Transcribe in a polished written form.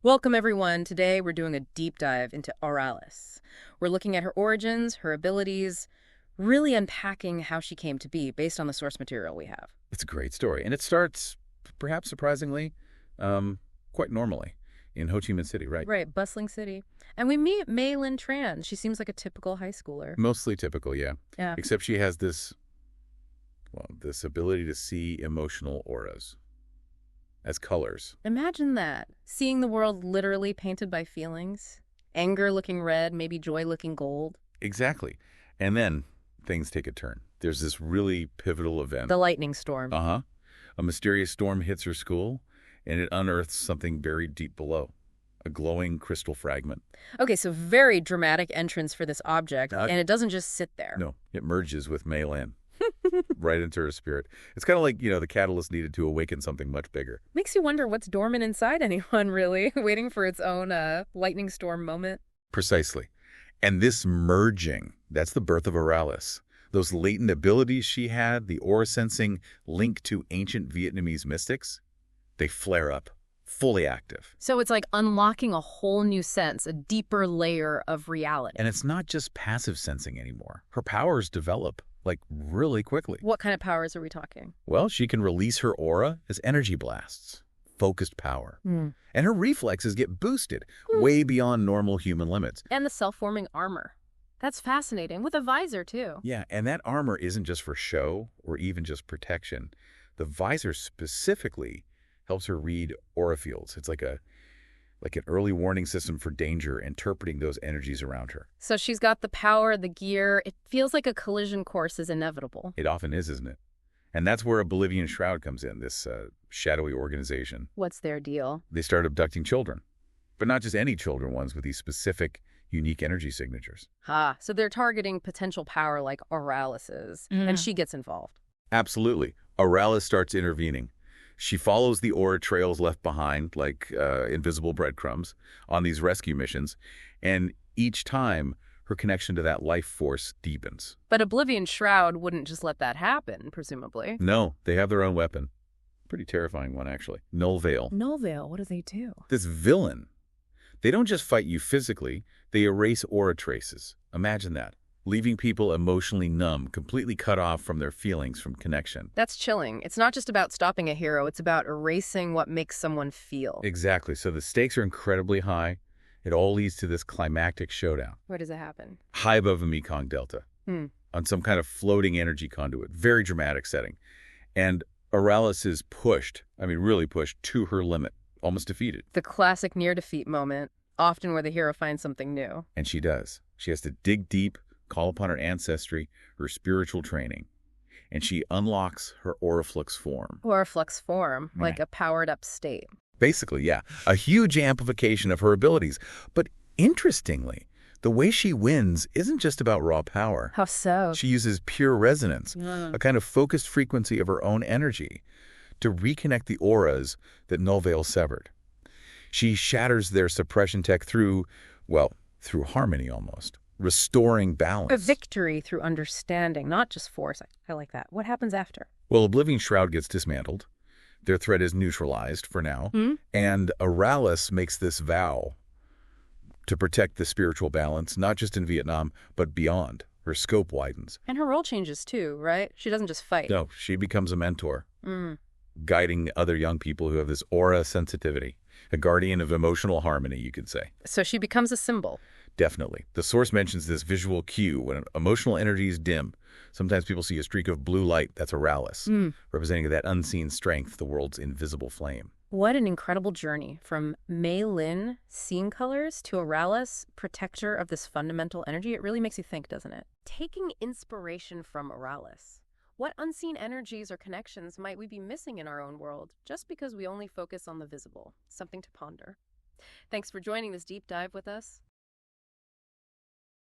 Welcome, everyone. Today, we're doing a deep dive into Auralis. We're looking at her origins, her abilities, really unpacking how she came to be based on the source material we have. It's a great story. And it starts, perhaps surprisingly, quite normally in Ho Chi Minh City, right? Right, bustling city. And we meet Mai Linh Tran. She seems like a typical high schooler. Mostly typical, yeah. Yeah. Except she has this ability to see emotional auras as colors. Imagine that. Seeing the world literally painted by feelings. Anger looking red, maybe joy looking gold. Exactly. And then things take a turn. There's this really pivotal event. The lightning storm. Uh-huh. A mysterious storm hits her school, and it unearths something buried deep below. A glowing crystal fragment. Okay, so very dramatic entrance for this object, and it doesn't just sit there. No, it merges with Mai Linh. Right into her spirit. It's kind of like, the catalyst needed to awaken something much bigger. Makes you wonder what's dormant inside anyone, really, waiting for its own lightning storm moment. Precisely. And this merging, that's the birth of Auralis. Those latent abilities she had, the aura sensing linked to ancient Vietnamese mystics, they flare up, fully active. So it's like unlocking a whole new sense, a deeper layer of reality. And it's not just passive sensing anymore. Her powers develop, really quickly. What kind of powers are we talking? Well, she can release her aura as energy blasts, focused power. And her reflexes get boosted way beyond normal human limits. And the self-forming armor. That's fascinating, with a visor, too. Yeah, and that armor isn't just for show or even just protection. The visor specifically helps her read aura fields. It's like an early warning system for danger, interpreting those energies around her. So she's got the power, the gear. It feels like a collision course is inevitable. It often is, isn't it? And that's where Oblivion Shroud comes in, this shadowy organization. What's their deal? They start abducting children, but not just any children, ones with these specific, unique energy signatures. So they're targeting potential power like Auralis's, and she gets involved. Absolutely. Auralis starts intervening. She follows the aura trails left behind, like invisible breadcrumbs, on these rescue missions, and each time her connection to that life force deepens. But Oblivion Shroud wouldn't just let that happen, presumably. No, they have their own weapon. Pretty terrifying one, actually. Null Veil. Null Veil, what do they do? This villain. They don't just fight you physically, they erase aura traces. Imagine that. Leaving people emotionally numb, completely cut off from their feelings, from connection. That's chilling. It's not just about stopping a hero, it's about erasing what makes someone feel. Exactly. So the stakes are incredibly high. It all leads to this climactic showdown. Where does it happen? High above the Mekong Delta. On some kind of floating energy conduit. Very dramatic setting. And Auralis is pushed, really pushed, to her limit. Almost defeated. The classic near-defeat moment, often where the hero finds something new. And she does. She has to dig deep, call upon her ancestry, her spiritual training, and she unlocks her Auraflux form. Auraflux form, like a powered-up state. Basically, yeah. A huge amplification of her abilities. But interestingly, the way she wins isn't just about raw power. How so? She uses pure resonance, a kind of focused frequency of her own energy, to reconnect the auras that Null Veil severed. She shatters their suppression tech through harmony almost. Restoring balance. A victory through understanding, not just force. I like that. What happens after? Well, Oblivion Shroud gets dismantled. Their threat is neutralized for now. And Auralis makes this vow to protect the spiritual balance, not just in Vietnam, but beyond. Her scope widens. And her role changes too, right? She doesn't just fight. No, she becomes a mentor, guiding other young people who have this aura sensitivity. A guardian of emotional harmony, you could say. So she becomes a symbol. Definitely. The source mentions this visual cue when emotional energy is dim. Sometimes people see a streak of blue light. That's Auralis, representing that unseen strength, the world's invisible flame. What an incredible journey from Mai Linh, seeing colors, to Auralis, protector of this fundamental energy. It really makes you think, doesn't it? Taking inspiration from Auralis. What unseen energies or connections might we be missing in our own world just because we only focus on the visible? Something to ponder. Thanks for joining this deep dive with us.